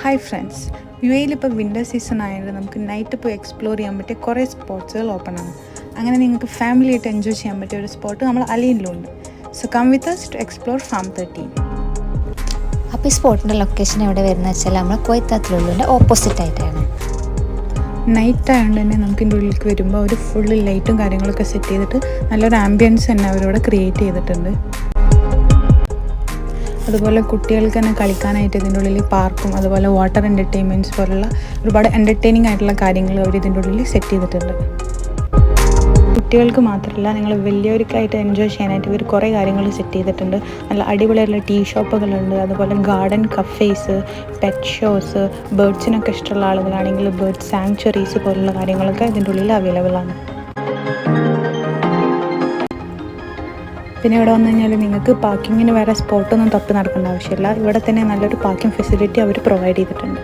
Hi friends, U എയിൽ ഇപ്പോൾ winter season ആയതുകൊണ്ട് നമുക്ക് നൈറ്റ് പോയി എക്സ്പ്ലോർ ചെയ്യാൻ പറ്റിയ കുറേ സ്പോട്സുകൾ ഓപ്പൺ ആണ്. അങ്ങനെ നിങ്ങൾക്ക് ഫാമിലി ആയിട്ട് എൻജോയ് ചെയ്യാൻ പറ്റിയ ഒരു സ്പോട്ട് നമ്മൾ അലീനിലുണ്ട്. So come with us to explore farm 13. അപ്പോൾ ഈ സ്പോട്ടിൻ്റെ ലൊക്കേഷൻ എവിടെ വരുന്നത് വെച്ചാൽ നമ്മൾ കൊയ്ത്താത്തിലുള്ളിൻ്റെ ഓപ്പോസിറ്റ് ആയിട്ടാണ്. നൈറ്റ് ആയതുകൊണ്ട് തന്നെ നമുക്ക് ഇതിൻ്റെ ഉള്ളിലേക്ക് വരുമ്പോൾ അവർ ഫുള്ള് ലൈറ്റും കാര്യങ്ങളൊക്കെ സെറ്റ് ചെയ്തിട്ട് നല്ലൊരു ആംബിയൻസ് തന്നെ അവരോട് ക്രിയേറ്റ് ചെയ്തിട്ടുണ്ട്. അതുപോലെ കുട്ടികൾക്ക് തന്നെ കളിക്കാനായിട്ട് ഇതിൻ്റെ ഉള്ളിൽ പാർക്കും അതുപോലെ വാട്ടർ എൻ്റർടൈൻമെൻറ്റ്സ് പോലുള്ള ഒരുപാട് എൻ്റർടൈനിങ് ആയിട്ടുള്ള കാര്യങ്ങൾ അവർ ഇതിൻ്റെ ഉള്ളിൽ സെറ്റ് ചെയ്തിട്ടുണ്ട്. കുട്ടികൾക്ക് മാത്രമല്ല, നിങ്ങൾ വലിയവർക്കായിട്ട് എൻജോയ് ചെയ്യാനായിട്ട് ഇവർ കുറേ കാര്യങ്ങൾ സെറ്റ് ചെയ്തിട്ടുണ്ട്. നല്ല അടിപൊളിയായിട്ടുള്ള ടീ ഷോപ്പുകളുണ്ട്, അതുപോലെ ഗാർഡൻ കഫേസ്, പെറ്റ് ഷോസ്, ബേർഡ്സിനൊക്കെ ഇഷ്ടമുള്ള ആളുകളാണെങ്കിൽ ബേർഡ് സാങ്ച്വറീസ് പോലുള്ള കാര്യങ്ങളൊക്കെ ഇതിൻ്റെ ഉള്ളിൽ അവൈലബിൾ ആണ്. പിന്നെ ഇവിടെ വന്നു കഴിഞ്ഞാൽ നിങ്ങൾക്ക് പാർക്കിങ്ങിന് വേറെ സ്പോട്ടൊന്നും തപ്പി നടക്കേണ്ട ആവശ്യമില്ല. ഇവിടെ തന്നെ നല്ലൊരു പാർക്കിംഗ് ഫെസിലിറ്റി അവർ പ്രൊവൈഡ് ചെയ്തിട്ടുണ്ട്.